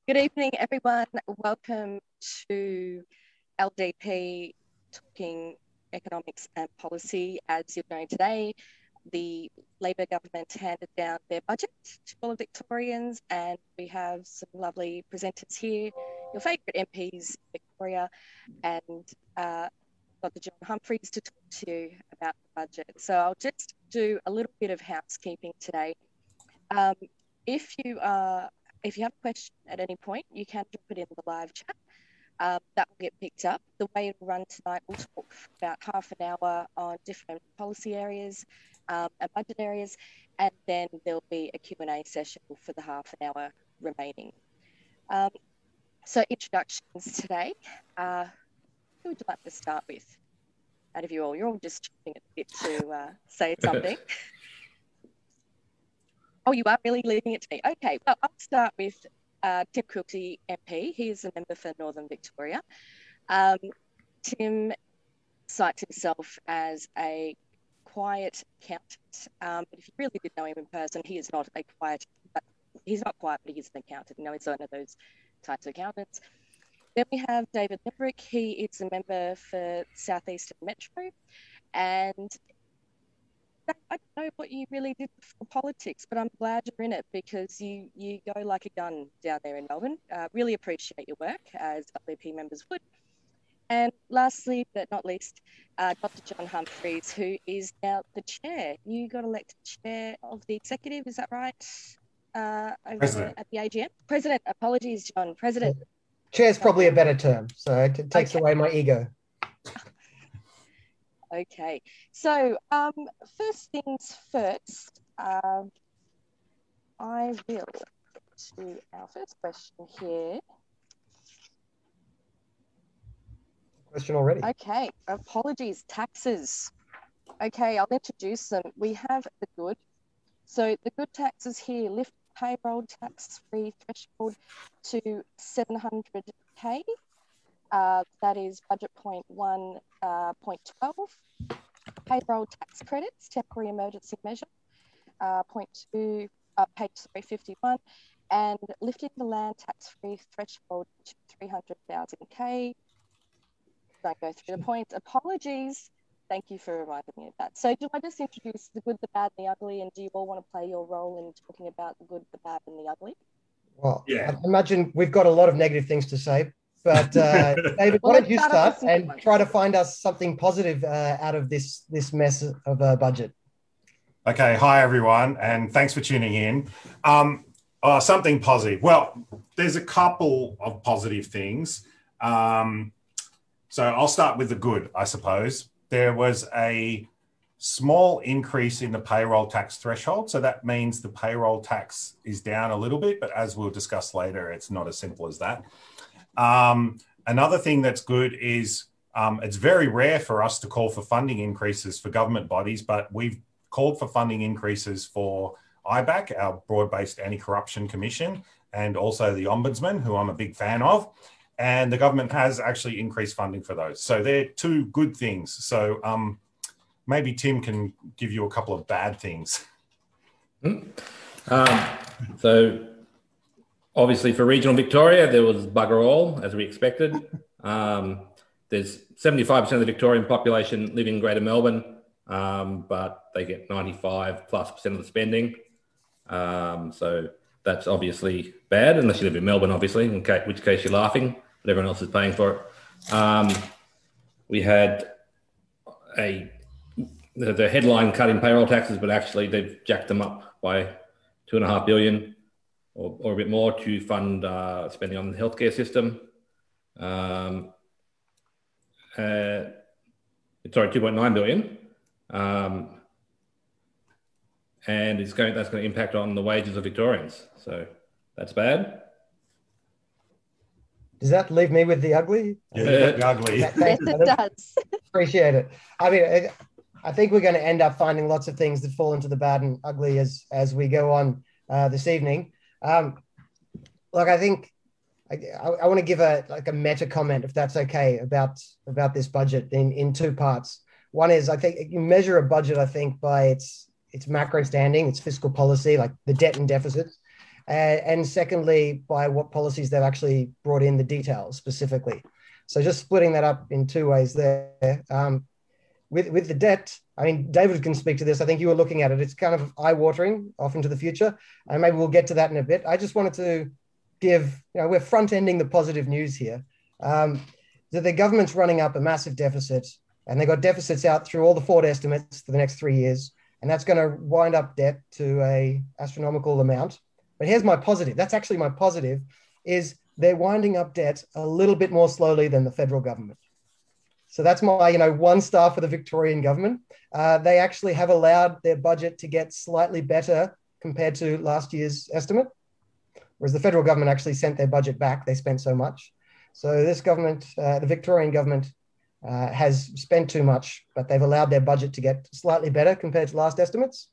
Good evening, everyone. Welcome to LDP Talking Economics and Policy. As you know, today, the Labor government handed down their budget to all Victorians, and we have some lovely presenters here, your favourite MPs in Victoria, and Dr. John Humphreys to talk to you about the budget. So I'll just do a little bit of housekeeping today. If you have a question at any point, you can drop it in the live chat. That will get picked up. The way it will run tonight, we'll talk for about half an hour on different policy areas and budget areas, and then there'll be a Q&A session for the half an hour remaining. So introductions today. Who would you like to start with? Out of you all, you're all just chopping it a bit to say something. Oh, you are really leaving it to me. Okay, well, I'll start with Tim Quilty MP. He is a member for Northern Victoria. Tim cites himself as a quiet accountant, but if you really did know him in person, he is not a quiet, but he's not quiet, but he's an accountant. You know, he's one of those types of accountants. Then we have David Limbrick. He is a member for Southeastern Metro, and I don't know what you really did for politics, but I'm glad you're in it because you go like a gun down there in Melbourne. Really appreciate your work, as LDP members would. And lastly, but not least, Dr. John Humphreys, who is now the chair. You got elected chair of the executive, is that right? Over at the AGM? President, apologies, John. President. Chair's probably a better term, so it takes away my ego. Okay, so first things first, I will to our first question here. Question already. Okay, apologies, taxes. Okay, I'll introduce them. We have the good. So the good taxes here lift payroll tax-free threshold to 700K. That is budget point 1.12. Payroll tax credits, temporary emergency measure, page 51, and lifting the land tax-free threshold to 300,000K. Don't go through the points. Apologies. Thank you for reminding me of that. So do I just introduce the good, the bad, and the ugly, and do you all want to play your role in talking about the good, the bad, and the ugly? Well, yeah. I imagine we've got a lot of negative things to say, but David, why don't you start and try to find us something positive out of this mess of a budget? Okay, hi everyone, and thanks for tuning in. Something positive. Well, there's a couple of positive things. So I'll start with the good, I suppose. There was a small increase in the payroll tax threshold. So that means the payroll tax is down a little bit, but as we'll discuss later, it's not as simple as that. Another thing that's good is it's very rare for us to call for funding increases for government bodies, but we've called for funding increases for IBAC, our broad-based anti-corruption commission, and also the Ombudsman, who I'm a big fan of. And the government has actually increased funding for those. So they're two good things. So maybe Tim can give you a couple of bad things. So obviously for regional Victoria, there was bugger all, as we expected. There's 75% of the Victorian population live in Greater Melbourne, but they get 95+% of the spending. So that's obviously bad, unless you live in Melbourne, obviously, in which case you're laughing, but everyone else is paying for it. We had the headline cut in payroll taxes, but actually they've jacked them up by $2.5 billion or a bit more to fund spending on the healthcare system. Sorry, $2.9 billion. And that's going to impact on the wages of Victorians. So that's bad. Does that leave me with the ugly? Yeah, the ugly. Yes, it does. Appreciate it. I mean, I think we're going to end up finding lots of things that fall into the bad and ugly as we go on this evening. Look, I think I want to give a meta comment, if that's okay, about this budget in two parts. One is, I think you measure a budget, I think, by its macro standing, its fiscal policy, like the debt and deficits. and secondly, by what policies they've actually brought in the details specifically. So just splitting that up in two ways there. With the debt, I mean, David can speak to this. I think you were looking at it. It's kind of eye-watering off into the future. And maybe we'll get to that in a bit. I just wanted to give, we're front-ending the positive news here. That the government's running up a massive deficit, and they've got deficits out through all the forward estimates for the next 3 years. And that's going to wind up debt to a astronomical amount. But here's my positive. That's actually my positive, is they're winding up debt a little bit more slowly than the federal government. So that's my, 1 star for the Victorian government. They actually have allowed their budget to get slightly better compared to last year's estimate, whereas the federal government actually sent their budget back. They spent so much. So this government, the Victorian government, has spent too much, but they've allowed their budget to get slightly better compared to last estimates.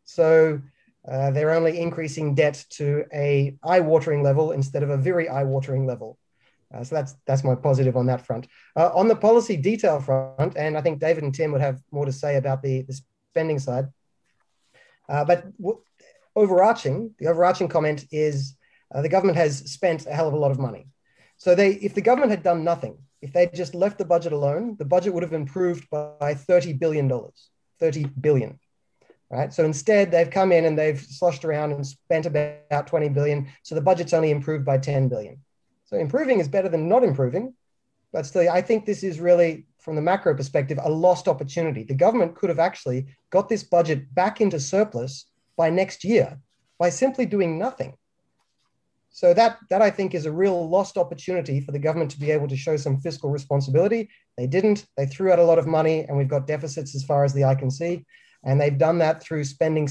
So they're only increasing debt to a eye-watering level instead of a very eye-watering level. So that's my positive on that front. On the policy detail front, and I think David and Tim would have more to say about the spending side. But the overarching comment is the government has spent a hell of a lot of money. So if the government had done nothing, if they just left the budget alone, the budget would have improved by $30 billion, $30 billion. Right? So instead, they've come in and they've sloshed around and spent about $20 billion. So the budget's only improved by $10 billion. So improving is better than not improving. But still, I think this is really, from the macro perspective, a lost opportunity. The government could have actually got this budget back into surplus by next year by simply doing nothing. So that I think is a real lost opportunity for the government to be able to show some fiscal responsibility. They didn't. They threw out a lot of money, and we've got deficits as far as the eye can see. And they've done that through spending.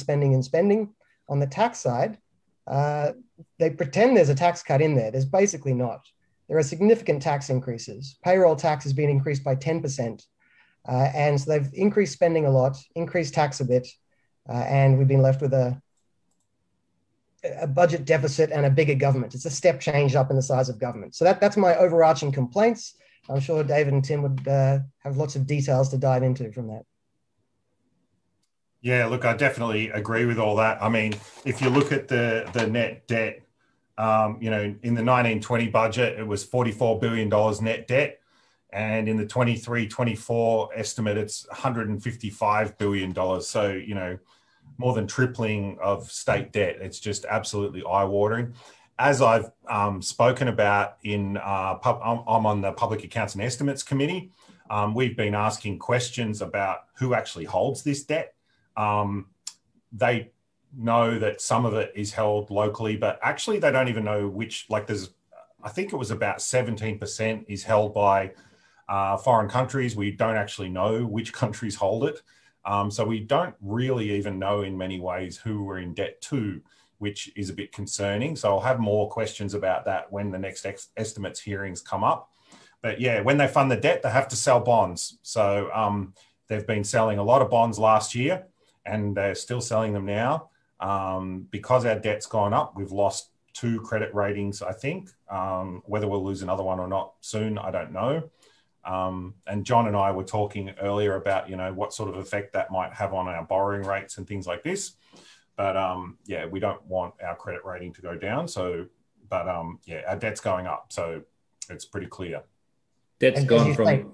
On the tax side, they pretend there's a tax cut in there. There's basically not. There are significant tax increases. Payroll tax has been increased by 10%. And so they've increased spending a lot, increased tax a bit, and we've been left with a budget deficit and a bigger government. It's a step change up in the size of government. So that's my overarching complaints. I'm sure David and Tim would have lots of details to dive into from that. Yeah, look, I definitely agree with all that. I mean, if you look at the net debt, in the 1920 budget, it was $44 billion net debt. And in the 23-24 estimate, it's $155 billion. So, more than tripling of state debt. It's just absolutely eye-watering. As I've spoken about I'm on the Public Accounts and Estimates Committee. We've been asking questions about who actually holds this debt. They know that some of it is held locally, but actually they don't even know which, I think it was about 17% is held by foreign countries. We don't actually know which countries hold it. So we don't really even know in many ways who we're in debt to, which is a bit concerning. So I'll have more questions about that when the next estimates hearings come up. But yeah, when they fund the debt, they have to sell bonds. So they've been selling a lot of bonds last year, and they're still selling them now. Because our debt's gone up, we've lost 2 credit ratings, I think. Whether we'll lose another one or not soon, I don't know. And John and I were talking earlier about, what sort of effect that might have on our borrowing rates and things like this. But we don't want our credit rating to go down. So, but our debt's going up. So it's pretty clear. Debt's gone from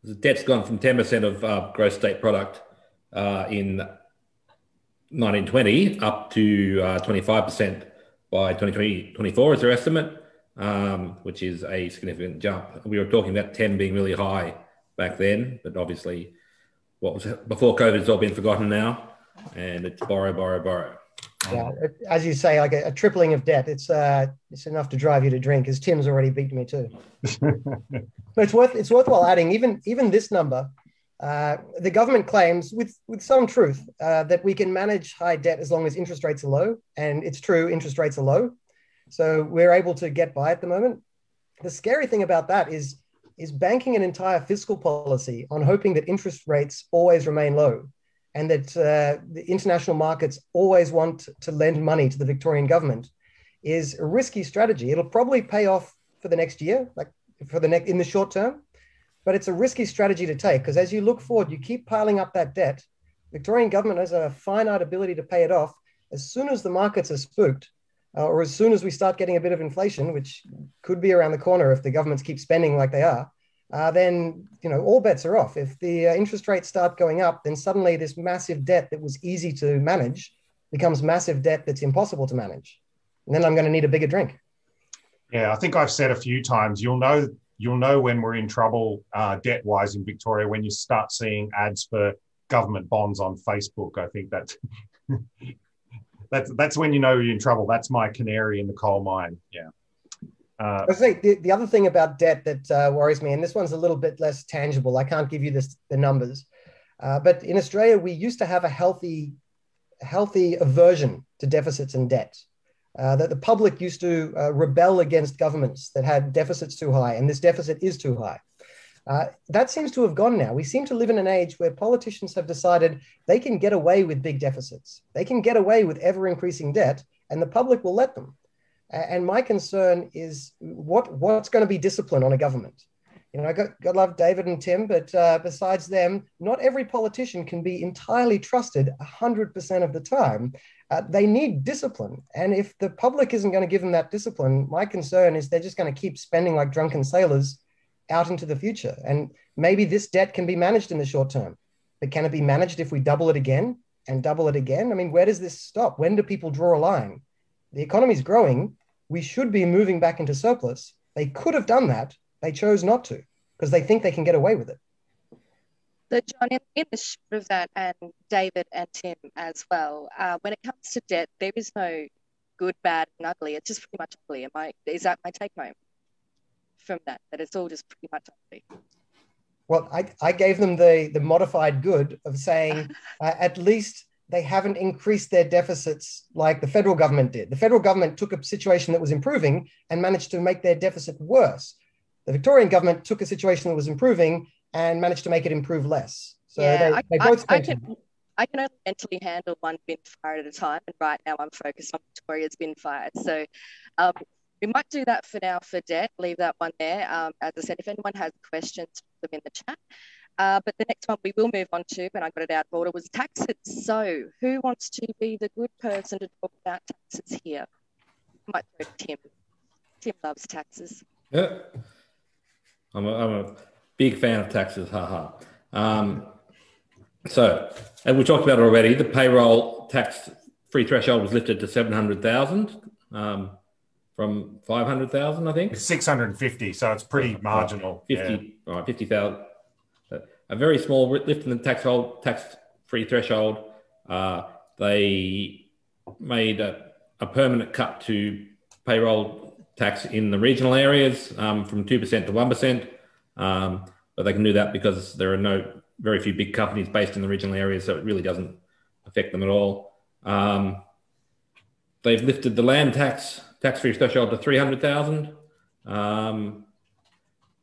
10% of gross state product in 1920 up to 25% by 2024 is their estimate. Which is a significant jump. We were talking about 10 being really high back then, but obviously what was before COVID has all been forgotten now, and it's borrow. Yeah, as you say, like a tripling of debt, it's enough to drive you to drink, as Tim's already beat me too. But it's worthwhile adding, even this number, the government claims with some truth that we can manage high debt as long as interest rates are low, and it's true, interest rates are low. So we're able to get by at the moment. The scary thing about that is banking an entire fiscal policy on hoping that interest rates always remain low, and that the international markets always want to lend money to the Victorian government is a risky strategy. It'll probably pay off for the next year, in the short term, but it's a risky strategy to take, because as you look forward, you keep piling up that debt. Victorian government has a finite ability to pay it off. As soon as the markets are spooked, or as soon as we start getting a bit of inflation, which could be around the corner if the governments keep spending like they are, then all bets are off. If the interest rates start going up, then suddenly this massive debt that was easy to manage becomes massive debt that's impossible to manage. And then I'm going to need a bigger drink. Yeah, I think I've said a few times, you'll know when we're in trouble debt-wise in Victoria when you start seeing ads for government bonds on Facebook. I think that's when you know you're in trouble. That's my canary in the coal mine. Yeah. I say the other thing about debt that worries me, and this one's a little bit less tangible. I can't give you the numbers, but in Australia we used to have a healthy aversion to deficits and debt. That the public used to rebel against governments that had deficits too high, and this deficit is too high. That seems to have gone now. We seem to live in an age where politicians have decided they can get away with big deficits. They can get away with ever-increasing debt, and the public will let them. And my concern is what's going to be discipline on a government. I got love David and Tim, but besides them, not every politician can be entirely trusted 100% of the time. They need discipline. And if the public isn't going to give them that discipline, my concern is they're just going to keep spending like drunken sailors out into the future. And maybe this debt can be managed in the short term, but can it be managed if we double it again and double it again? I mean, where does this stop? When do people draw a line? The economy's growing. We should be moving back into surplus. They could have done that. They chose not to because they think they can get away with it. So, John, in the short of that, and David and Tim as well, when it comes to debt, there is no good, bad, and ugly. It's just pretty much ugly. Is that my take home from that it's all just pretty much ugly? Well, I gave them the modified good of saying at least they haven't increased their deficits like the federal government did. The federal government took a situation that was improving and managed to make their deficit worse. The Victorian government took a situation that was improving and managed to make it improve less. So yeah, they both I can only mentally handle one bin fire at a time, and right now I'm focused on Victoria's bin fire. So we might do that for now for debt, leave that one there. As I said, if anyone has questions, put them in the chat. But the next one we will move on to, and I got it out of order, was taxes. So who wants to be the good person to talk about taxes here? I might throw to Tim. Tim loves taxes. Yeah. I'm a big fan of taxes, haha. So, and we talked about it already, the payroll tax-free threshold was lifted to 700,000 from 500,000, I think. It's 650, so it's pretty marginal. 50,000. A very small lift in the tax-free threshold. They made a permanent cut to payroll tax in the regional areas from 2% to 1%. But they can do that because there are very few big companies based in the regional areas, so it really doesn't affect them at all. They've lifted the land tax-free threshold to 300,000.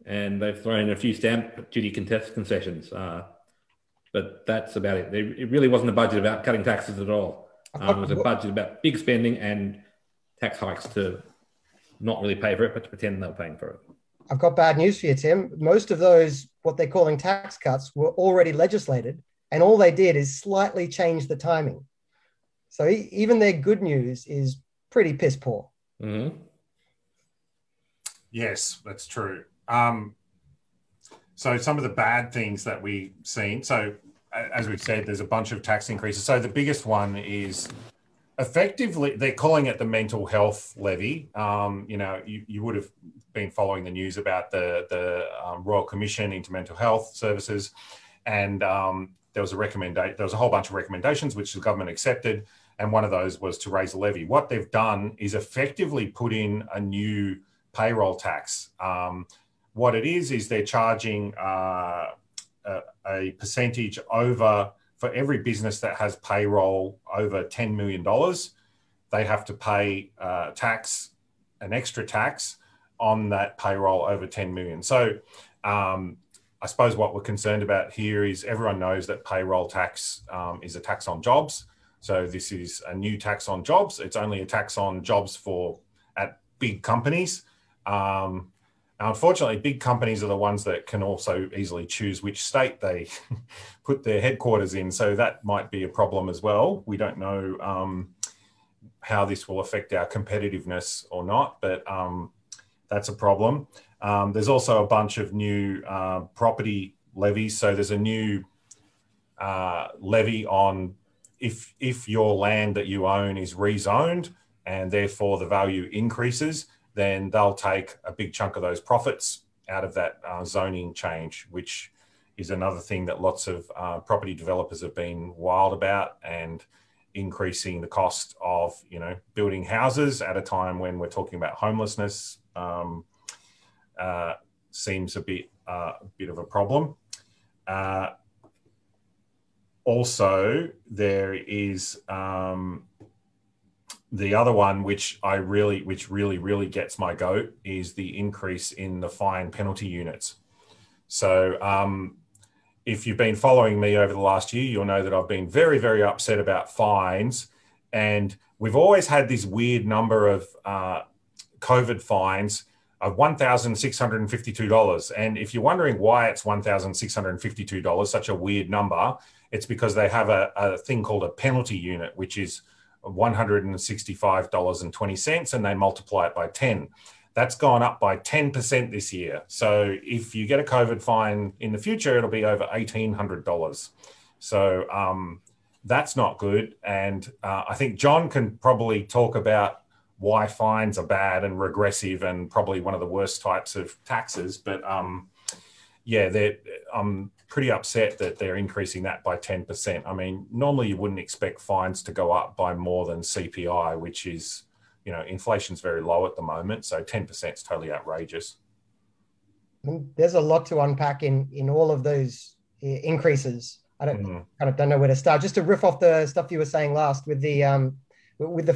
And they've thrown a few stamp duty concessions. But that's about it. It really wasn't a budget about cutting taxes at all. It was a budget about big spending and tax hikes to not really pay for it, but to pretend they were paying for it. I've got bad news for you, Tim. Most of those, what they're calling tax cuts, were already legislated, and all they did is slightly change the timing. So even their good news is pretty piss poor. Mm-hmm. Yes, that's true. So some of the bad things that we've seen. So as we've said, there's a bunch of tax increases. So the biggest one is effectively, they're calling it the mental health levy. You would have been following the news about the Royal Commission into Mental Health Services, and there was a whole bunch of recommendations which the government accepted, and one of those was to raise the levy. What they've done is effectively put in a new payroll tax. What it is they're charging a percentage over. For every business that has payroll over $10 million, they have to pay an extra tax on that payroll over 10 million. So I suppose what we're concerned about here is everyone knows that payroll tax is a tax on jobs. So this is a new tax on jobs. It's only a tax on jobs at big companies. Unfortunately, big companies are the ones that can also easily choose which state they put their headquarters in. So that might be a problem as well. We don't know how this will affect our competitiveness or not, but that's a problem. There's also a bunch of new property levies. So there's a new levy on if your land that you own is rezoned and therefore the value increases, then they'll take a big chunk of those profits out of that zoning change, which is another thing that lots of property developers have been wild about, and increasing the cost of, building houses at a time when we're talking about homelessness seems a bit of a problem. Also, there is the other one, which really gets my goat, is the increase in the fine penalty units. So if you've been following me over the last year, you'll know that I've been very, very upset about fines. And we've always had this weird number of COVID fines of $1,652. And if you're wondering why it's $1,652, such a weird number, it's because they have a thing called a penalty unit, which is $165.20, and they multiply it by 10. That's gone up by 10% this year. So if you get a COVID fine in the future, it'll be over $1,800. So that's not good. And I think John can probably talk about why fines are bad and regressive and probably one of the worst types of taxes. But yeah, I'm pretty upset that they're increasing that by 10%. I mean, normally you wouldn't expect fines to go up by more than CPI, which is, inflation's very low at the moment. So 10% is totally outrageous. There's a lot to unpack in all of those increases. I don't know where to start. Just to riff off the stuff you were saying last with the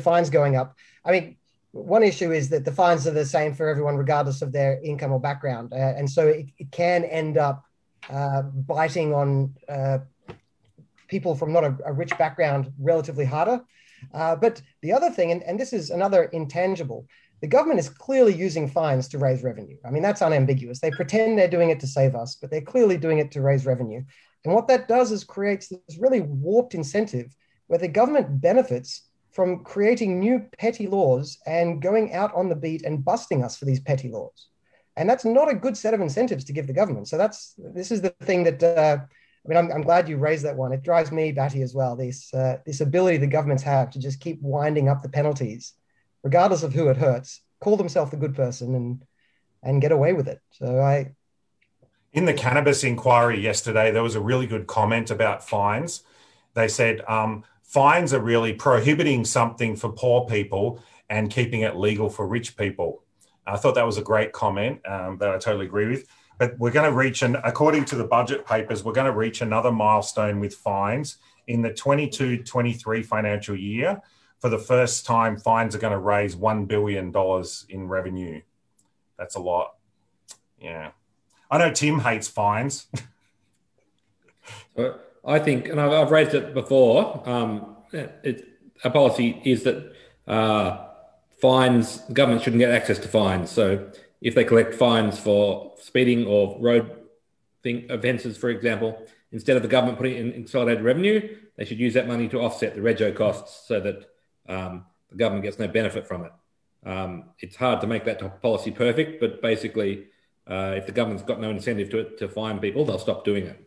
fines going up. I mean, one issue is that the fines are the same for everyone, regardless of their income or background. And so it can end up biting on people from not a rich background relatively harder. But the other thing, and this is another intangible, the government is clearly using fines to raise revenue. I mean, that's unambiguous. They pretend they're doing it to save us, but they're clearly doing it to raise revenue. And what that does is creates this really warped incentive where the government benefits from creating new petty laws and going out on the beat and busting us for these petty laws. And that's not a good set of incentives to give the government. So this is the thing that, I'm glad you raised that one. It drives me batty as well. This ability the governments have to just keep winding up the penalties, regardless of who it hurts, call themselves the good person and get away with it. So in the cannabis inquiry yesterday, there was a really good comment about fines. They said fines are really prohibiting something for poor people and keeping it legal for rich people. I thought that was a great comment that I totally agree with. But we're going to reach, according to the budget papers, we're going to reach another milestone with fines in the 22-23 financial year. For the first time, fines are going to raise $1 billion in revenue. That's a lot. Yeah. I know Tim hates fines. I think, and I've raised it before, a policy is that fines, government shouldn't get access to fines. So if they collect fines for speeding or road offences, for example, instead of the government putting it in consolidated revenue, they should use that money to offset the rego costs so that the government gets no benefit from it. It's hard to make that policy perfect, but basically, if the government's got no incentive to fine people, they'll stop doing it.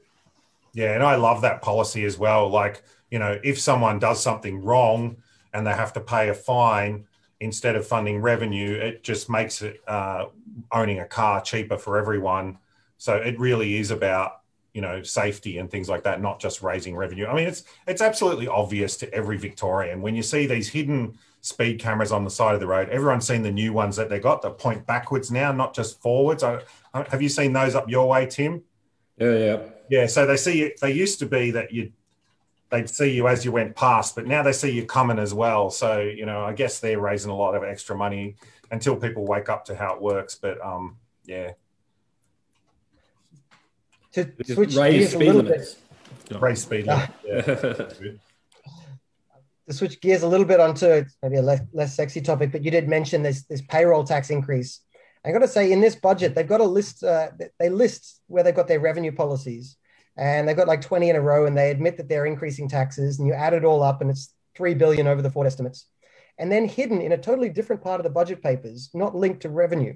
Yeah, and I love that policy as well. Like, if someone does something wrong and they have to pay a fine, instead of funding revenue, it just makes it owning a car cheaper for everyone. So it really is about, safety and things like that, not just raising revenue. I mean, it's absolutely obvious to every Victorian. When you see these hidden speed cameras on the side of the road, everyone's seen the new ones that they got that point backwards now, not just forwards. Have you seen those up your way, Tim? Yeah. Yeah, so they used to be that they'd see you as you went past, but now they see you coming as well. So, I guess they're raising a lot of extra money until people wake up to how it works. But yeah. To switch gears a little bit. Raise speed limit. Yeah. To switch gears a little bit onto maybe a less sexy topic, but you did mention this payroll tax increase. I got to say, in this budget, they've got a list. They list where they've got their revenue policies. And they've got like 20 in a row, and they admit that they're increasing taxes, and you add it all up and it's $3 billion over the forward estimates. And then hidden in a totally different part of the budget papers, not linked to revenue,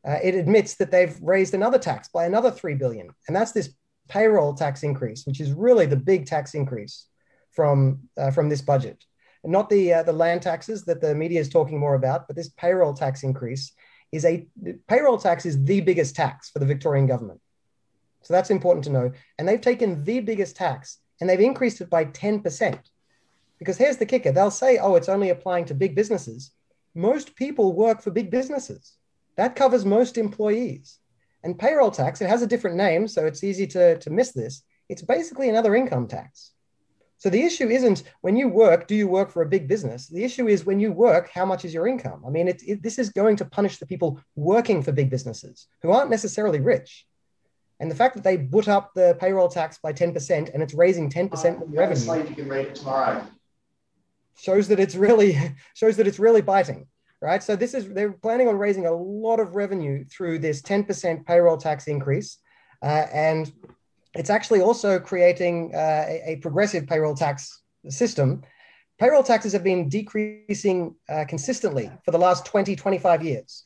it admits that they've raised another tax by another 3 billion. And that's this payroll tax increase, which is really the big tax increase from this budget. And not the land taxes that the media is talking more about, but this payroll tax increase payroll tax is the biggest tax for the Victorian government. So that's important to know. And they've taken the biggest tax and they've increased it by 10%. Because here's the kicker. They'll say, oh, it's only applying to big businesses. Most people work for big businesses. That covers most employees. And payroll tax, it has a different name, so it's easy to miss this. It's basically another income tax. So the issue isn't when you work, do you work for a big business? The issue is when you work, how much is your income? I mean, this is going to punish the people working for big businesses who aren't necessarily rich. And the fact that they put up the payroll tax by 10% and it's raising 10% of revenue. You can read it tomorrow. Shows that it's really biting, right? So they're planning on raising a lot of revenue through this 10% payroll tax increase. And it's actually also creating a progressive payroll tax system. Payroll taxes have been decreasing consistently for the last 20, 25 years.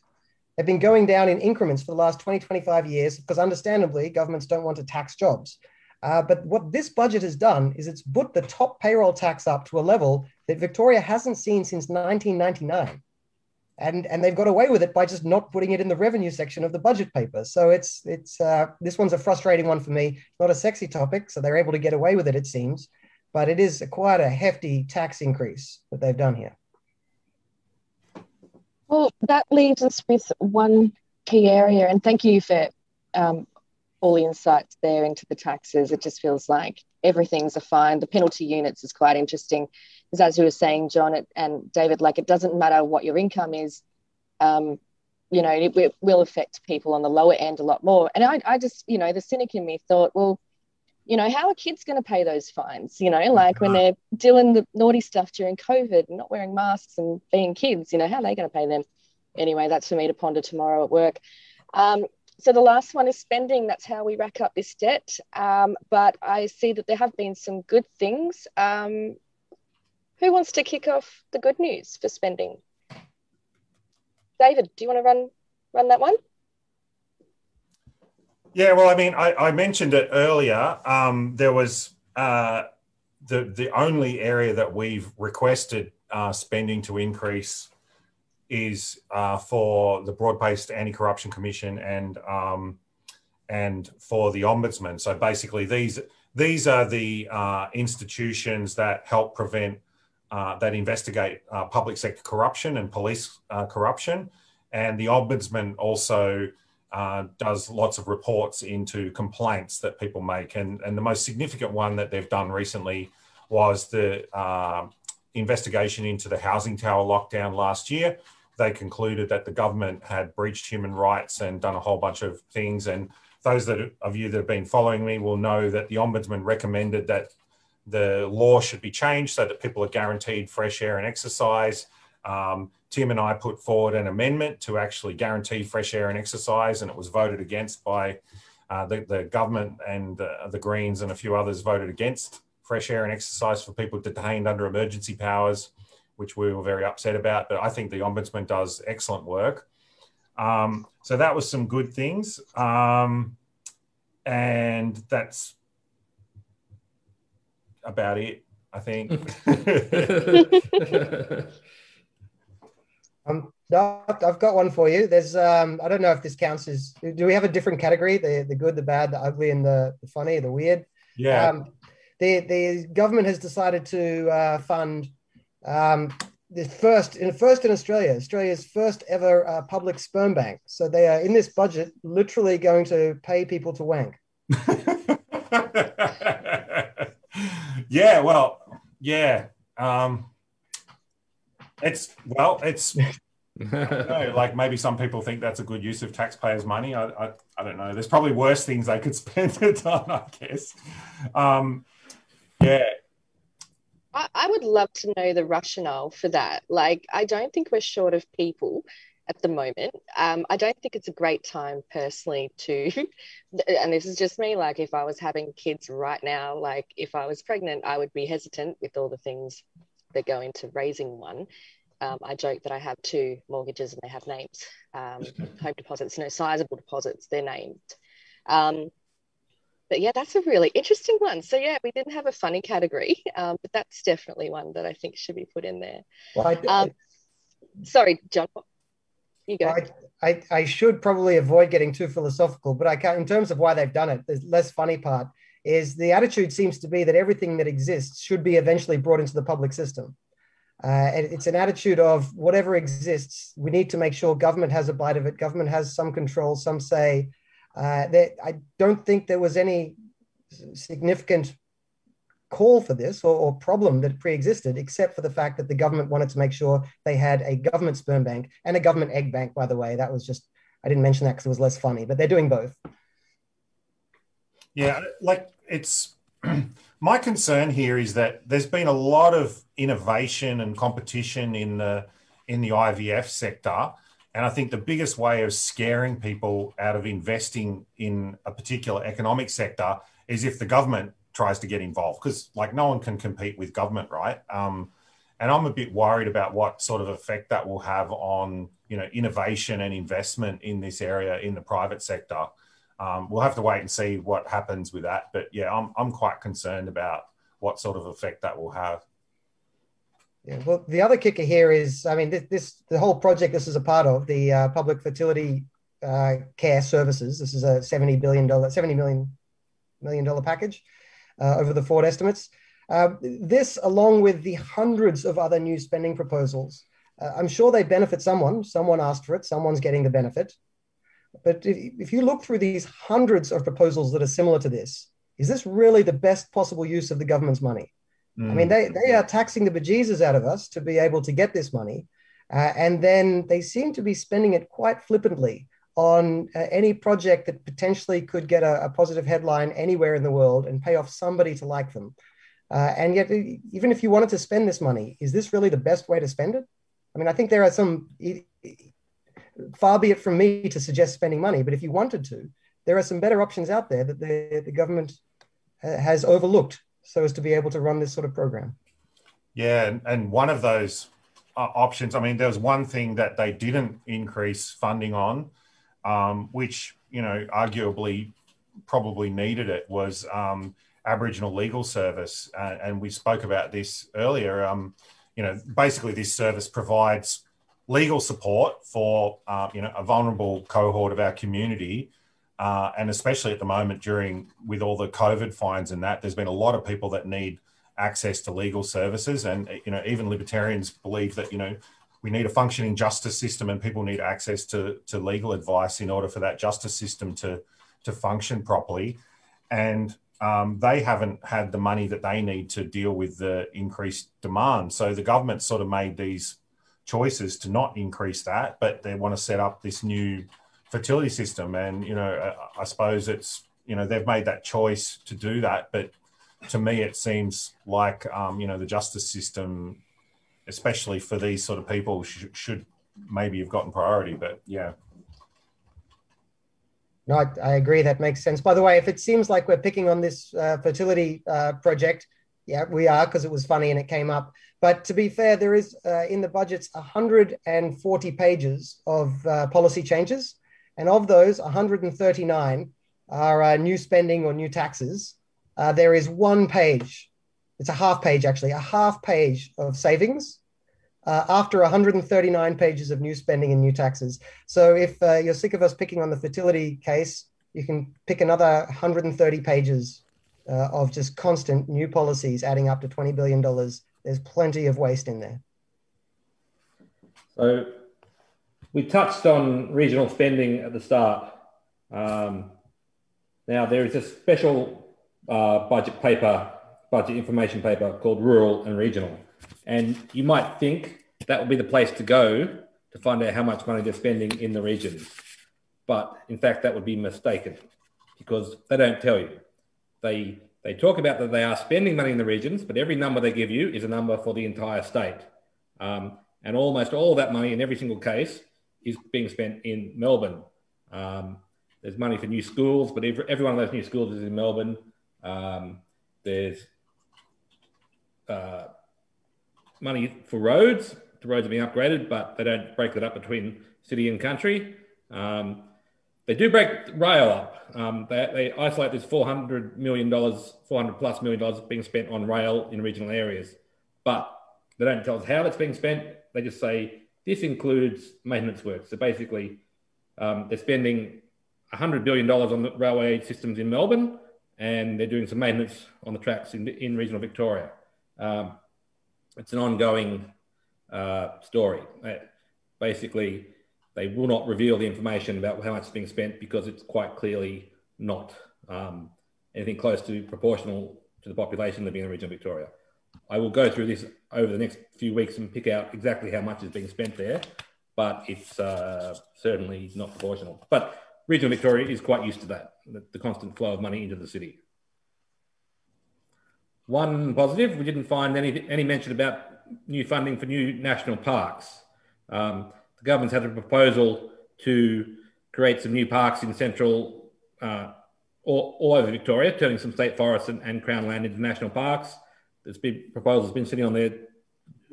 They've been going down in increments for the last 20, 25 years because understandably, governments don't want to tax jobs. But what this budget has done is it's put the top payroll tax up to a level that Victoria hasn't seen since 1999. And they've got away with it by just not putting it in the revenue section of the budget paper. So this one's a frustrating one for me. Not a sexy topic, so they're able to get away with it, it seems. But it is quite a hefty tax increase that they've done here. Well, that leaves us with one key area, and thank you for all the insights there into the taxes. It just feels like everything's a fine. The penalty units is quite interesting, because as you were saying, John and David, like it doesn't matter what your income is, it will affect people on the lower end a lot more. And I just, the cynic in me thought, well, how are kids going to pay those fines? Like when they're doing the naughty stuff during COVID and not wearing masks and being kids, how are they going to pay them? Anyway, that's for me to ponder tomorrow at work. So the last one is spending. That's how we rack up this debt. But I see that there have been some good things. Who wants to kick off the good news for spending? David, do you want to run that one? Yeah, well, I mean, I mentioned it earlier. There was the only area that we've requested spending to increase is for the Broad-Based Anti-Corruption Commission and for the Ombudsman. So basically, these are the institutions that help prevent, that investigate public sector corruption and police corruption. And the Ombudsman also does lots of reports into complaints that people make. And the most significant one that they've done recently was the investigation into the housing tower lockdown last year. They concluded that the government had breached human rights and done a whole bunch of things. And those of you that have been following me will know that the Ombudsman recommended that the law should be changed so that people are guaranteed fresh air and exercise. Tim and I put forward an amendment to actually guarantee fresh air and exercise, and it was voted against by the government, and the Greens and a few others voted against fresh air and exercise for people detained under emergency powers, which we were very upset about. But I think the Ombudsman does excellent work. So that was some good things. And that's about it, I think. I've got one for you. There's, I don't know if this counts as, do we have a different category? The good, the bad, the ugly, and the funny, the weird? Yeah. The government has decided to fund the first in Australia, Australia's first ever public sperm bank. So they are in this budget literally going to pay people to wank. Yeah, well, yeah. It's I don't know, like maybe some people think that's a good use of taxpayers' money. I don't know. There's probably worse things they could spend it on, I guess. Yeah. I would love to know the rationale for that. Like, I don't think we're short of people at the moment. I don't think it's a great time personally to, and this is just me, like if I was having kids right now, like if I was pregnant, I would be hesitant with all the things that go into raising one. I joke that I have 2 mortgages and they have names. Home deposits, sizable deposits, they're named. But yeah, that's a really interesting one. So yeah, we didn't have a funny category, but that's definitely one that I think should be put in there. Well, sorry, John, you go. I should probably avoid getting too philosophical, but I can't, in terms of why they've done it, the less funny part is the attitude seems to be that everything that exists should be eventually brought into the public system. And it's an attitude of whatever exists, we need to make sure government has a bite of it, government has some control, some say. That I don't think there was any significant call for this or problem that pre-existed, except for the fact that the government wanted to make sure they had a government sperm bank and a government egg bank, by the way. That was just, I didn't mention that because it was less funny, but they're doing both. Yeah, like it's, my concern here is that there's been a lot of innovation and competition in the IVF sector. And I think the biggest way of scaring people out of investing in a particular economic sector is if the government tries to get involved, because like no one can compete with government, right? And I'm a bit worried about what sort of effect that will have on, innovation and investment in this area in the private sector. We'll have to wait and see what happens with that. But yeah, I'm quite concerned about what sort of effect that will have. Yeah, well, the other kicker here is, I mean, the whole project this is a part of, the public fertility care services. This is a $70 million package over the forward estimates. This, along with the hundreds of other new spending proposals, I'm sure they benefit someone. Someone asked for it. Someone's getting the benefit. But if you look through these hundreds of proposals that are similar to this, is this really the best possible use of the government's money? I mean, they are taxing the bejesus out of us to be able to get this money. And then they seem to be spending it quite flippantly on any project that potentially could get a positive headline anywhere in the world and pay off somebody to like them. And yet, even if you wanted to spend this money, is this really the best way to spend it? I mean, I think there are some, far be it from me to suggest spending money, but if you wanted to, there are some better options out there that the government has overlooked so as to be able to run this sort of program. Yeah, and one of those options, I mean, there was one thing that they didn't increase funding on, which, arguably probably needed it, was Aboriginal Legal Service. And we spoke about this earlier. Basically this service provides legal support for, a vulnerable cohort of our community. And especially at the moment with all the COVID fines and that, there's been a lot of people that need access to legal services. And, even libertarians believe that, we need a functioning justice system and people need access to legal advice in order for that justice system to function properly. And they haven't had the money that they need to deal with the increased demand. So the government sort of made these choices to not increase that, but they want to set up this new fertility system. And, I suppose it's, they've made that choice to do that. But to me, it seems like, the justice system, especially for these sort of people, should maybe have gotten priority. But yeah. No, I agree. That makes sense. By the way, if it seems like we're picking on this fertility project, yeah, we are, because it was funny and it came up. But to be fair, there is in the budgets 140 pages of policy changes. And of those, 139 are new spending or new taxes. There is one page, it's a half page actually, a half page of savings after 139 pages of new spending and new taxes. So if you're sick of us picking on the fertility case, you can pick another 130 pages of just constant new policies adding up to $20 billion. There's plenty of waste in there. So we touched on regional spending at the start. Now there is a special budget information paper called Rural and Regional. And you might think that would be the place to go to find out how much money they're spending in the regions. But in fact, that would be mistaken because they don't tell you. They talk about that they are spending money in the regions, but every number they give you is a number for the entire state. And almost all of that money in every single case is being spent in Melbourne. There's money for new schools, but every one of those new schools is in Melbourne. There's money for roads, the roads are being upgraded, but they don't break that up between city and country. They do break rail up. They isolate this $400 plus million being spent on rail in regional areas, but they don't tell us how it's being spent. They just say this includes maintenance work. So basically, they're spending $100 billion on the railway systems in Melbourne, and they're doing some maintenance on the tracks in regional Victoria. It's an ongoing story. Basically, they will not reveal the information about how much is being spent because it's quite clearly not anything close to proportional to the population living in the region of Victoria. I will go through this over the next few weeks and pick out exactly how much is being spent there, but it's certainly not proportional. But regional Victoria is quite used to that, the constant flow of money into the city. One positive, we didn't find any mention about new funding for new national parks. The government's had a proposal to create some new parks in central, all over Victoria, turning some state forests and Crown land into national parks. This proposal's been sitting on their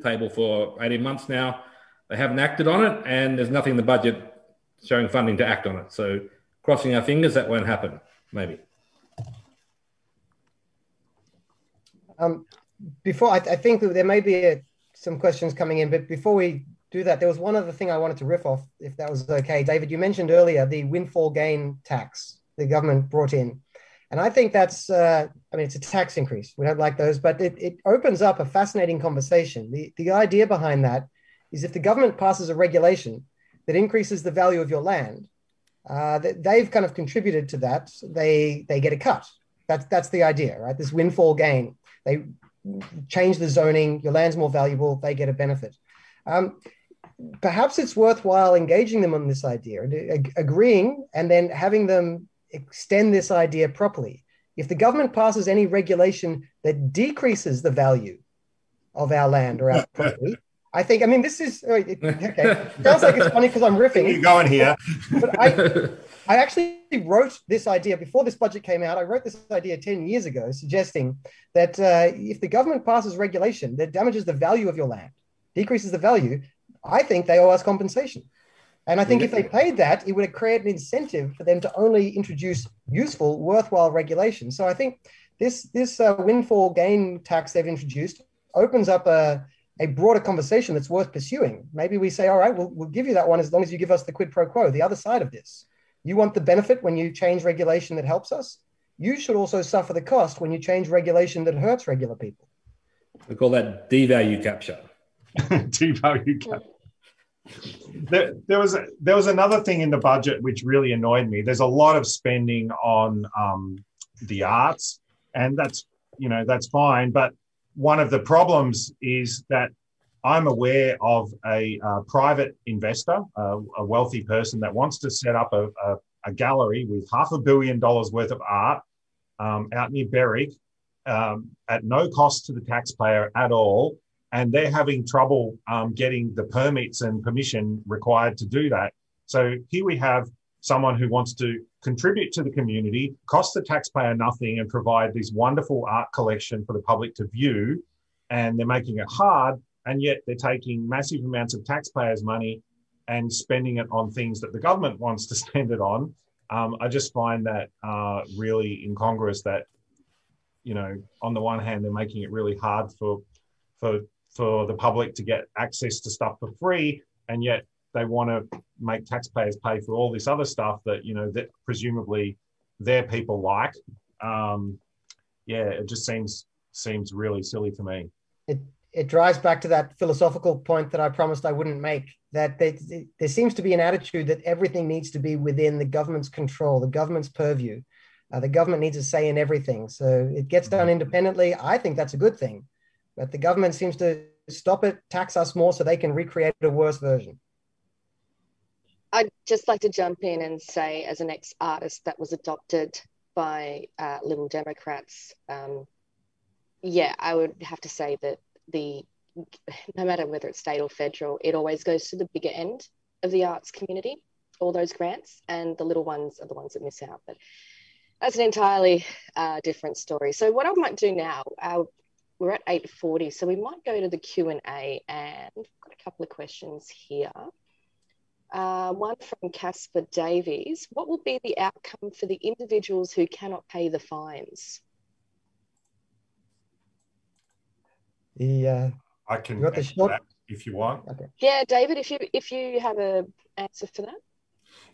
table for 18 months now. They haven't acted on it, and there's nothing in the budget showing funding to act on it. So crossing our fingers that won't happen, maybe. Before, I think there may be some questions coming in, but before we do that, there was one other thing I wanted to riff off, if that was okay. David, you mentioned earlier the windfall gain tax the government brought in. And I think that's, it's a tax increase. We don't like those, but it opens up a fascinating conversation. The idea behind that is if the government passes a regulation that increases the value of your land, they've kind of contributed to that. They get a cut. That's the idea, right? This windfall gain. They change the zoning, your land's more valuable, they get a benefit. Perhaps it's worthwhile engaging them on this idea, agreeing, and then having them extend this idea properly. If the government passes any regulation that decreases the value of our land or our property, this is, okay, it sounds like it's funny because I'm riffing. You're going here. But I actually wrote this idea before this budget came out. I wrote this idea 10 years ago, suggesting that if the government passes regulation that damages the value of your land, decreases the value, I think they owe us compensation. And I think if they paid that, it would create an incentive for them to only introduce useful, worthwhile regulation. So I think this windfall gain tax they've introduced opens up a broader conversation that's worth pursuing. Maybe we say, all right, we'll give you that one as long as you give us the quid pro quo, the other side of this. You want the benefit when you change regulation that helps us. You should also suffer the cost when you change regulation that hurts regular people. We call that devalue capture. Devalue capture. There was another thing in the budget which really annoyed me. There's a lot of spending on the arts, and that's fine. But one of the problems is that I'm aware of a private investor, a wealthy person that wants to set up a gallery with $500 million worth of art out near Berwick at no cost to the taxpayer at all. And they're having trouble getting the permits and permission required to do that. So here we have someone who wants to contribute to the community, cost the taxpayer nothing, and provide this wonderful art collection for the public to view. And they're making it hard, and yet they're taking massive amounts of taxpayers' money and spending it on things that the government wants to spend it on. I just find that really incongruous that, on the one hand, they're making it really hard for the public to get access to stuff for free, and yet they want to make taxpayers pay for all this other stuff that, that presumably their people like. It just seems really silly to me. It drives back to that philosophical point that I promised I wouldn't make, that there seems to be an attitude that everything needs to be within the government's control, the government's purview. The government needs a say in everything. So it gets done independently. I think that's a good thing. But the government seems to stop it, tax us more so they can recreate a worse version. I'd just like to jump in and say, as an ex-artist that was adopted by Liberal Democrats, I would have to say that no matter whether it's state or federal, it always goes to the bigger end of the arts community, all those grants, and the little ones are the ones that miss out. But that's an entirely different story. So what I might do now, we're at 8:40, so we might go to the Q&A, and we've got a couple of questions here. One from Casper Davies. What will be the outcome for the individuals who cannot pay the fines? I can answer that if you want. Okay. Yeah, David, if you have an answer for that.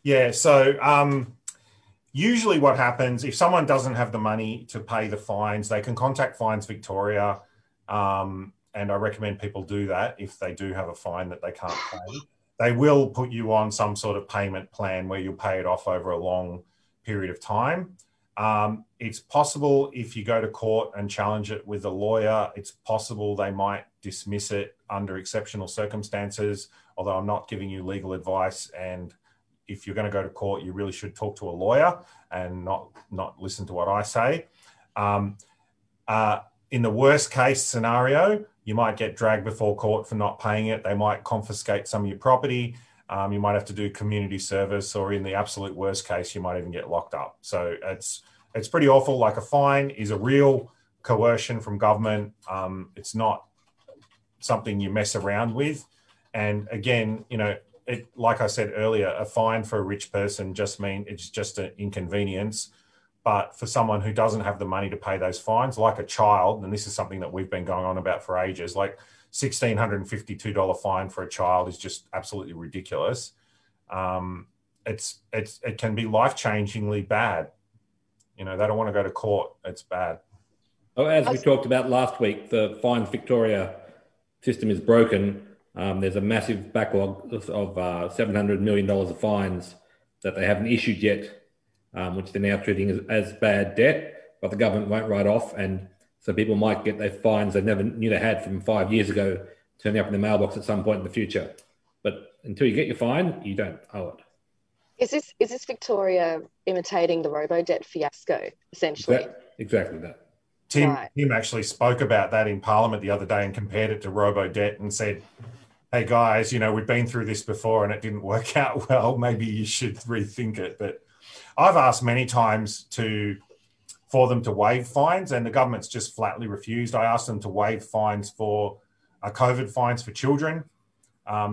Yeah, so usually what happens, if someone doesn't have the money to pay the fines, they can contact Fines Victoria, and I recommend people do that if they do have a fine that they can't pay. They will put you on some sort of payment plan where you'll pay it off over a long period of time. It's possible if you go to court and challenge it with a lawyer, it's possible they might dismiss it under exceptional circumstances, although I'm not giving you legal advice. And if you're going to go to court, you really should talk to a lawyer and not listen to what I say. In the worst case scenario, you might get dragged before court for not paying it. They might confiscate some of your property. You might have to do community service, or in the absolute worst case, you might even get locked up. So it's pretty awful. Like, a fine is a real coercion from government. It's not something you mess around with. And again, you know, like I said earlier, a fine for a rich person it's just an inconvenience. But for someone who doesn't have the money to pay those fines, like a child, and this is something that we've been going on about for ages, like $1,652 fine for a child is just absolutely ridiculous. It can be life-changingly bad. You know, they don't want to go to court. It's bad. Oh, as we talked about last week, the Fines Victoria system is broken. There's a massive backlog of $700 million of fines that they haven't issued yet, which they're now treating as bad debt, but the government won't write off. And so people might get their fines they never knew they had from 5 years ago turning up in the mailbox at some point in the future. But until you get your fine, you don't owe it. Is this Victoria imitating the robo-debt fiasco, essentially? Exactly that. Tim actually spoke about that in Parliament the other day and compared it to robo-debt and said, hey guys, you know, we've been through this before and it didn't work out well. Maybe you should rethink it. But I've asked many times for them to waive fines, and the government's just flatly refused. I asked them to waive fines for COVID fines for children.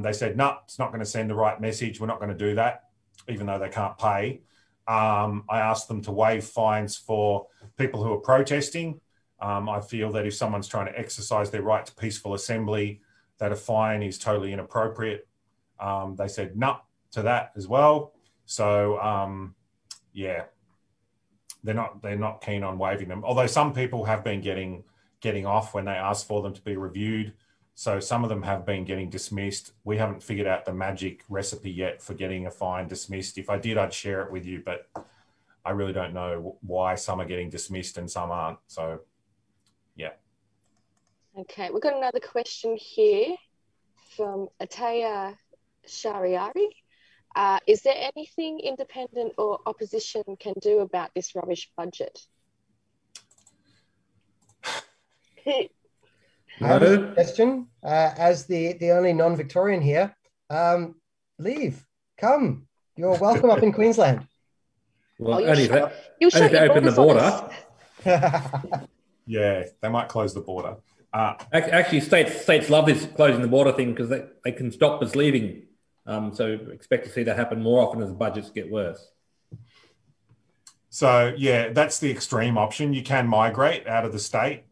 They said, no, it's not going to send the right message. We're not going to do that, even though they can't pay. I asked them to waive fines for people who are protesting. I feel that if someone's trying to exercise their right to peaceful assembly, that a fine is totally inappropriate. They said no to that as well. So, yeah, they're not keen on waiving them. Although some people have been getting off when they ask for them to be reviewed. So some of them have been getting dismissed. We haven't figured out the magic recipe yet for getting a fine dismissed. If I did, I'd share it with you, but I really don't know why some are getting dismissed and some aren't. So, yeah. Okay, we've got another question here from Ataya Shariari. Is there anything independent or opposition can do about this rubbish budget? I have a question. As the only non-Victorian here, leave, come. You're welcome up in Queensland. Well, only if they open the border. Yeah, they might close the border. Actually, states love this closing the border thing because they can stop us leaving. So expect to see that happen more often as budgets get worse. So, yeah, that's the extreme option. You can migrate out of the state.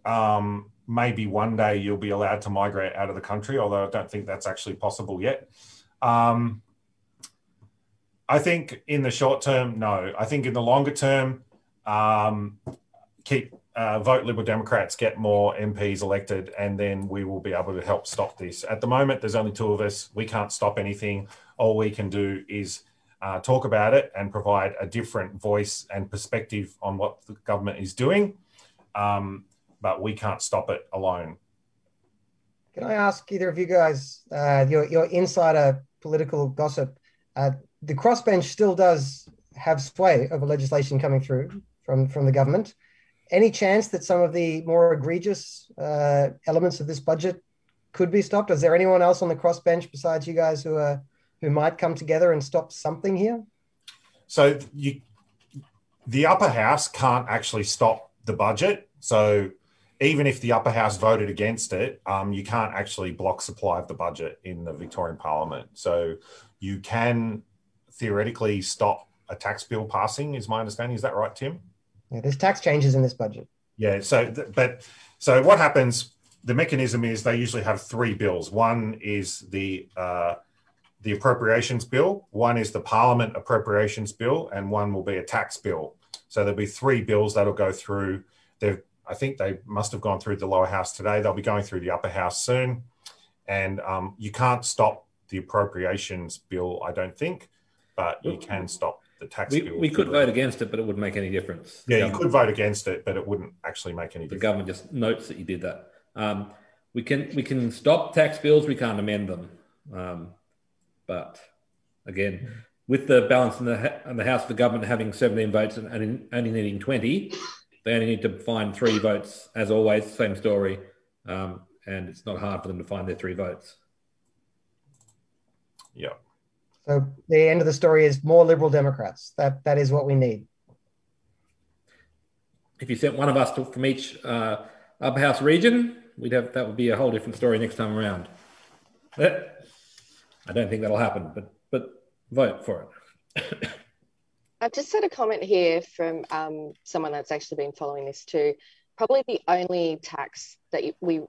Maybe one day you'll be allowed to migrate out of the country, although I don't think that's actually possible yet. I think in the short term, no. I think in the longer term, vote Liberal Democrats, get more MPs elected, and then we will be able to help stop this. At the moment, there's only two of us. We can't stop anything. All we can do is talk about it and provide a different voice and perspective on what the government is doing. But we can't stop it alone. Can I ask either of you guys, your insider political gossip, the crossbench still does have sway over legislation coming through from the government. Any chance that some of the more egregious elements of this budget could be stopped? Is there anyone else on the crossbench besides you guys who might come together and stop something here? So the upper house can't actually stop the budget. So even if the upper house voted against it, you can't actually block supply of the budget in the Victorian Parliament. So you can theoretically stop a tax bill passing, is my understanding. Is that right, Tim? Yeah, there's tax changes in this budget. Yeah. So what happens? The mechanism is they usually have three bills. One is the appropriations bill, one is the Parliament appropriations bill, and one will be a tax bill. So there'll be three bills that'll go through. I think they must have gone through the lower house today. They'll be going through the upper house soon. And you can't stop the appropriations bill, I don't think, but you can stop the tax bill. We could vote against it, but it wouldn't make any difference. Yeah, you could vote against it, but it wouldn't actually make any difference. The government just notes that you did that. We can stop tax bills, we can't amend them. But again, with the balance in the House of the government having 17 votes and only needing 20, they only need to find 3 votes, as always, same story. And it's not hard for them to find their 3 votes. Yeah. So the end of the story is more Liberal Democrats. That is what we need. If you sent one of us from each upper house region, that would be a whole different story next time around. I don't think that'll happen, but vote for it. I've just had a comment here from someone that's actually been following this too. Probably the only tax that we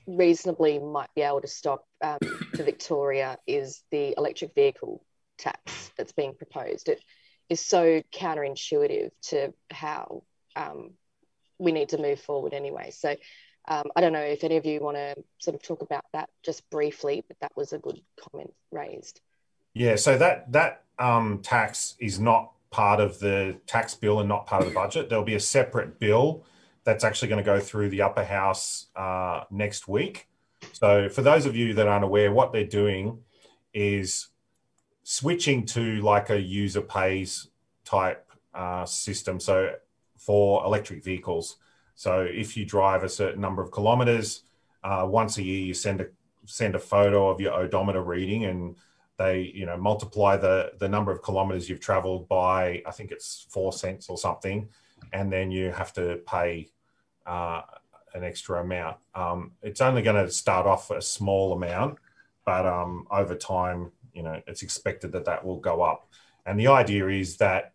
reasonably might be able to stop for Victoria is the electric vehicle tax that's being proposed. It is so counterintuitive to how we need to move forward anyway. So I don't know if any of you want to sort of talk about that just briefly, but that was a good comment raised. Yeah, so that tax is not part of the tax bill and not part of the budget. There'll be a separate bill that's actually going to go through the upper house next week. So for those of you that aren't aware, what they're doing is switching to like a user pays type system. So for electric vehicles. So if you drive a certain number of kilometers, once a year you send a photo of your odometer reading, and they multiply the number of kilometers you've traveled by, I think it's 4 cents or something, and then you have to pay an extra amount. It's only going to start off a small amount, but over time, it's expected that will go up. And the idea is that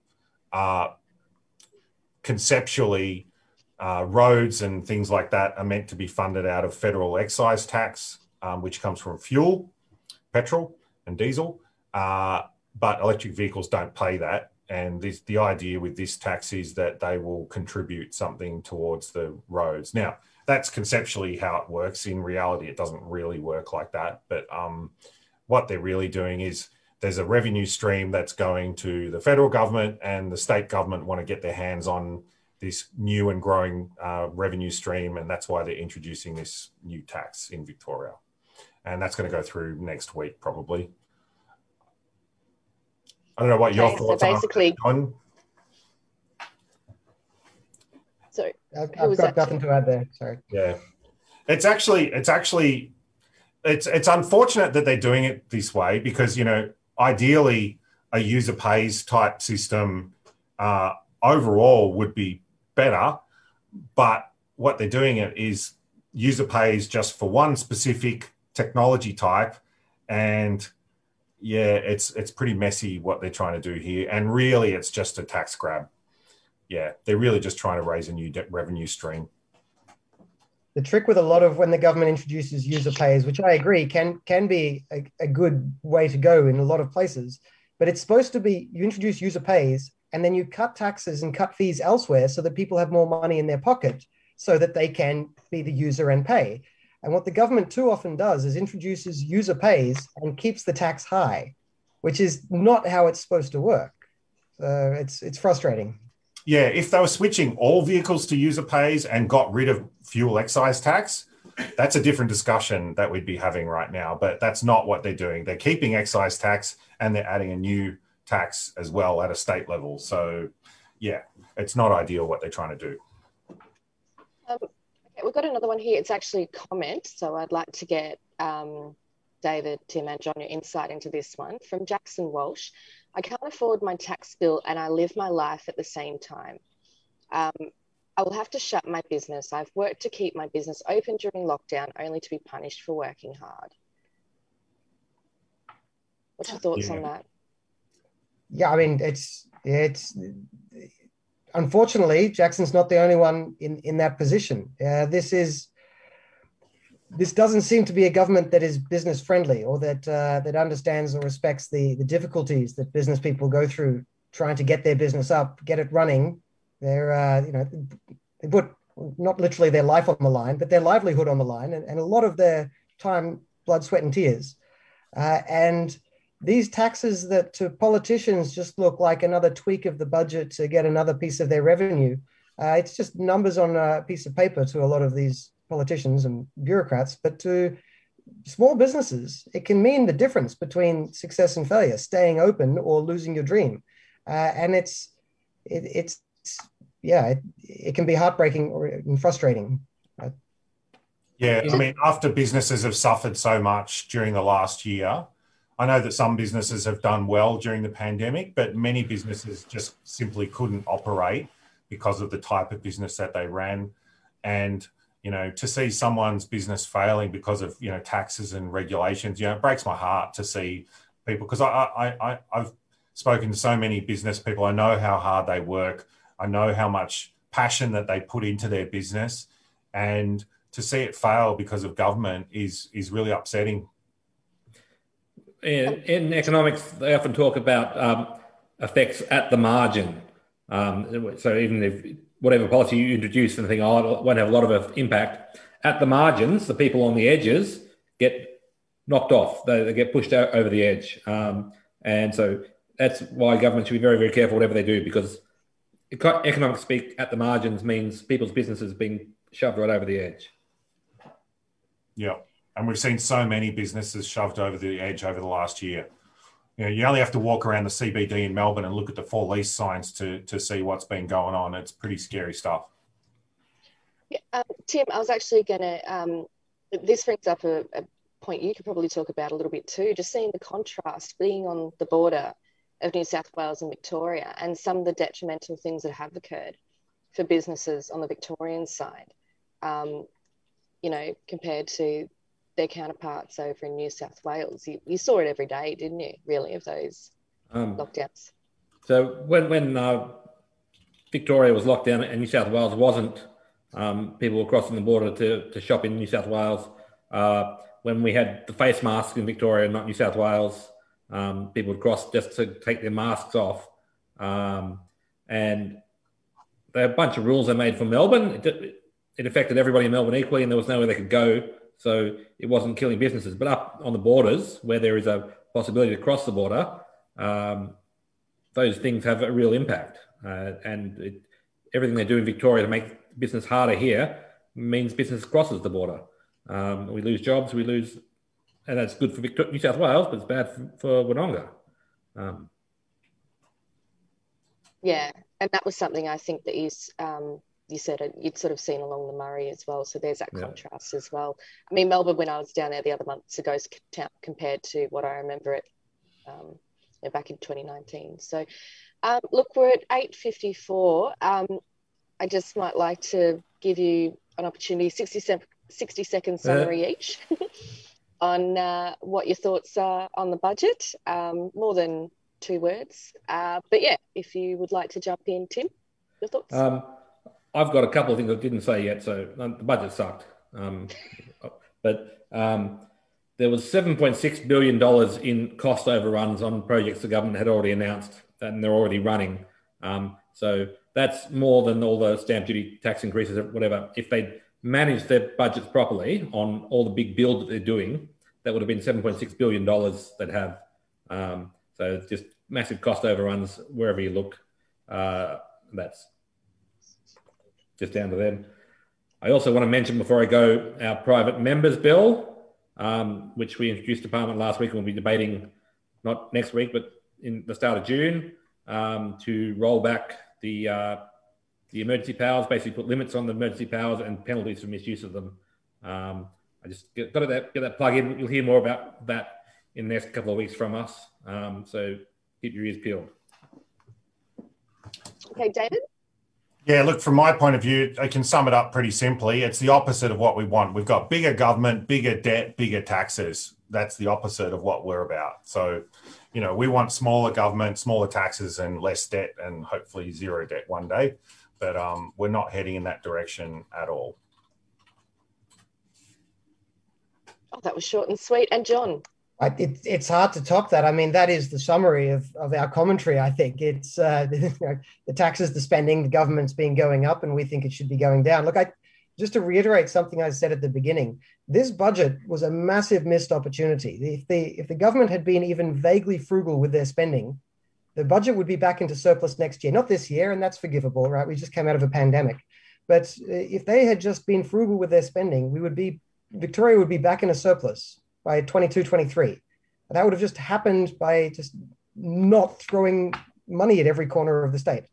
conceptually, roads and things like that are meant to be funded out of federal excise tax, which comes from fuel, petrol and diesel, but electric vehicles don't pay that. And the idea with this tax is that they will contribute something towards the roads. Now, that's conceptually how it works. In reality, it doesn't really work like that. But what they're really doing is there's a revenue stream that's going to the federal government, and the state government want to get their hands on this new and growing revenue stream. And that's why they're introducing this new tax in Victoria. And that's going to go through next week, probably. I don't know what your thoughts are. Basically, sorry, I've got nothing to add there. Sorry. Yeah, it's unfortunate that they're doing it this way, because ideally a user pays type system overall would be better, but what they're doing it is user pays just for one specific technology type, and yeah, it's pretty messy what they're trying to do here, and really it's just a tax grab. Yeah, they're really just trying to raise a new revenue stream. The trick with a lot of when the government introduces user pays, which I agree can be a good way to go in a lot of places, but it's supposed to be you introduce user pays and then you cut taxes and cut fees elsewhere so that people have more money in their pocket so that they can be the user and pay. And what the government too often does is introduces user pays and keeps the tax high, which is not how it's supposed to work. So it's frustrating. Yeah, if they were switching all vehicles to user pays and got rid of fuel excise tax, that's a different discussion that we'd be having right now. But that's not what they're doing. They're keeping excise tax and they're adding a new tax as well at a state level. So yeah, it's not ideal what they're trying to do. Okay, we've got another one here. It's actually a comment. So I'd like to get David, Tim and John your insight into this one. From Jackson Walsh. I can't afford my tax bill and I live my life at the same time. I will have to shut my business. I've worked to keep my business open during lockdown, only to be punished for working hard. What's your thoughts on that? Yeah, I mean, it's unfortunately, Jackson's not the only one in that position. This doesn't seem to be a government that is business friendly, or that understands or respects the difficulties that business people go through trying to get their business up, get it running. They put not literally their life on the line, but their livelihood on the line, and a lot of their time, blood, sweat, and tears. And these taxes that to politicians just look like another tweak of the budget to get another piece of their revenue. It's just numbers on a piece of paper to a lot of these politicians and bureaucrats, but to small businesses, it can mean the difference between success and failure, staying open or losing your dream. And it can be heartbreaking or frustrating. Yeah, I mean, after businesses have suffered so much during the last year, I know that some businesses have done well during the pandemic, but many businesses just simply couldn't operate because of the type of business that they ran. And, to see someone's business failing because of, taxes and regulations, it breaks my heart to see people, because I've spoken to so many business people. I know how hard they work. I know how much passion that they put into their business, and to see it fail because of government is really upsetting. In economics, they often talk about effects at the margin. So even if whatever policy you introduce and think, it won't have a lot of impact, at the margins, the people on the edges get knocked off. They get pushed out over the edge. And so that's why government should be very, very careful whatever they do, because economics speak, at the margins means people's businesses being shoved right over the edge. Yeah. And we've seen so many businesses shoved over the edge over the last year. You only have to walk around the CBD in Melbourne and look at the for lease signs to see what's been going on. It's pretty scary stuff. Yeah, Tim, I was actually going to, this brings up a point you could probably talk about a little bit too, just seeing the contrast being on the border of New South Wales and Victoria, and some of the detrimental things that have occurred for businesses on the Victorian side, compared to their counterparts over in New South Wales. You saw it every day, didn't you, really, of those lockdowns? So when Victoria was locked down and New South Wales wasn't, people were crossing the border to shop in New South Wales. When we had the face masks in Victoria, not New South Wales, people would cross just to take their masks off. And there are a bunch of rules they made for Melbourne. It affected everybody in Melbourne equally, and there was nowhere they could go. So it wasn't killing businesses. But up on the borders, where there is a possibility to cross the border, those things have a real impact. Everything they do in Victoria to make business harder here means business crosses the border. We lose jobs, and that's good for New South Wales, but it's bad for Wononga. Yeah, and that was something I think that you said you'd sort of seen along the Murray as well. So there's that contrast as well. I mean, Melbourne, when I was down there the other months ago, compared to what I remember it back in 2019. So look, we're at 8:54. I just might like to give you an opportunity, 60-second summary each on what your thoughts are on the budget, more than 2 words. But yeah, if you would like to jump in, Tim, your thoughts? I've got a couple of things I didn't say yet. So the budget sucked. But there was $7.6 billion in cost overruns on projects the government had already announced and they're already running. So that's more than all the stamp duty tax increases or whatever. If they'd managed their budgets properly on all the big build that they're doing, that would have been $7.6 billion they'd have. So just massive cost overruns wherever you look. That's just down to them. I also want to mention before I go our private members bill, which we introduced to Parliament last week and we'll be debating not next week, but in the start of June, to roll back the emergency powers, basically put limits on the emergency powers and penalties for misuse of them. I just got to get that plug in. You'll hear more about that in the next couple of weeks from us. So keep your ears peeled. Okay, David? Yeah, look, from my point of view, I can sum it up pretty simply. It's the opposite of what we want. We've got bigger government, bigger debt, bigger taxes. That's the opposite of what we're about. So, we want smaller government, smaller taxes, and less debt, and hopefully zero debt one day. But we're not heading in that direction at all. Oh, that was short and sweet. And John? It's hard to top that. I mean, that is the summary of our commentary. I think it's the taxes, the spending, the government's been going up, and we think it should be going down. Look, just to reiterate something I said at the beginning, this budget was a massive missed opportunity. If the government had been even vaguely frugal with their spending, the budget would be back into surplus next year, not this year, and that's forgivable, right? We just came out of a pandemic. But if they had just been frugal with their spending, Victoria would be back in a surplus by 22, 23. That would have just happened by just not throwing money at every corner of the state.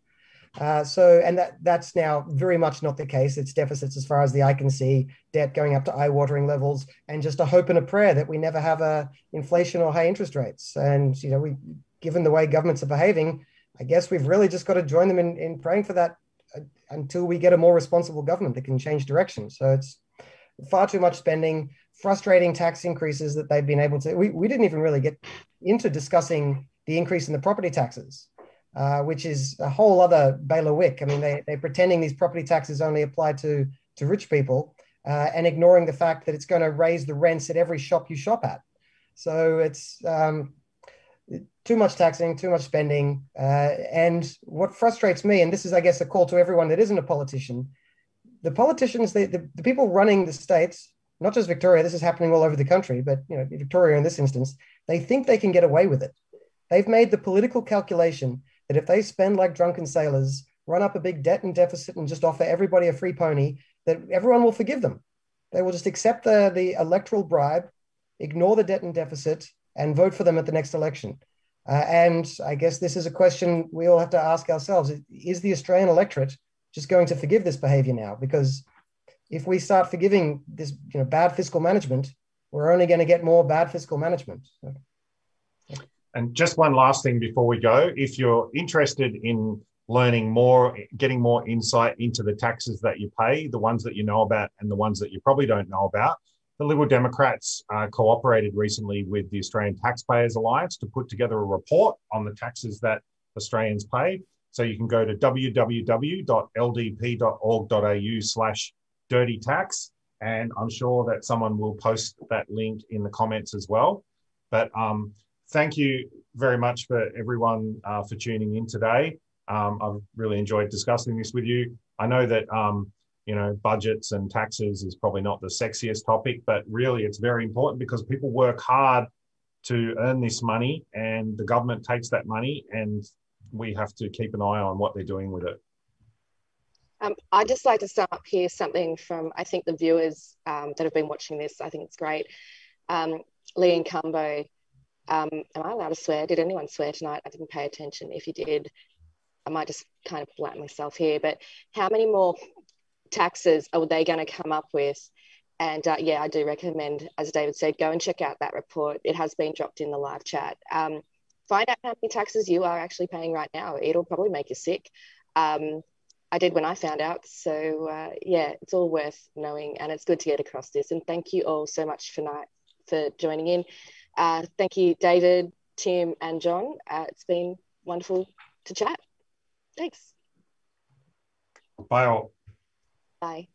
That's now very much not the case. It's deficits as far as the eye can see, debt going up to eye-watering levels, and just a hope and a prayer that we never have inflation or high interest rates. And, given the way governments are behaving, I guess we've really just got to join them in praying for that until we get a more responsible government that can change direction. So it's far too much spending, frustrating tax increases that they've been able to. We didn't even really get into discussing the increase in the property taxes, which is a whole other bailiwick. I mean, they're pretending these property taxes only apply to rich people and ignoring the fact that it's going to raise the rents at every shop you shop at. So it's too much taxing, too much spending. And what frustrates me, and this is, I guess, a call to everyone that isn't a politician, the politicians, the people running the states, not just Victoria, this is happening all over the country, but Victoria in this instance, they think they can get away with it. They've made the political calculation that if they spend like drunken sailors, run up a big debt and deficit and just offer everybody a free pony, that everyone will forgive them. They will just accept the electoral bribe, ignore the debt and deficit, and vote for them at the next election. And I guess this is a question we all have to ask ourselves. Is the Australian electorate just going to forgive this behavior now? Because if we start forgiving this bad fiscal management, we're only going to get more bad fiscal management. So, yeah. And just one last thing before we go, if you're interested in learning more, getting more insight into the taxes that you pay, the ones that you know about and the ones that you probably don't know about, the Liberal Democrats cooperated recently with the Australian Taxpayers Alliance to put together a report on the taxes that Australians pay. So you can go to www.ldp.org.au/dirty tax, and I'm sure that someone will post that link in the comments as well. But thank you very much for everyone for tuning in today. I've really enjoyed discussing this with you. I know that budgets and taxes is probably not the sexiest topic, but really it's very important because people work hard to earn this money and the government takes that money and we have to keep an eye on what they're doing with it. I'd just like to sum up here something from, I think, the viewers that have been watching this. I think it's great. Lee and Cumbo, am I allowed to swear? Did anyone swear tonight? I didn't pay attention. If you did, I might just kind of flatten myself here. But how many more taxes are they going to come up with? And I do recommend, as David said, go and check out that report. It has been dropped in the live chat. Find out how many taxes you are actually paying right now. It'll probably make you sick. I did when I found out. So it's all worth knowing, and it's good to get across this. And thank you all so much for joining in. Thank you, David, Tim, and John. It's been wonderful to chat. Thanks. Bye all. Bye.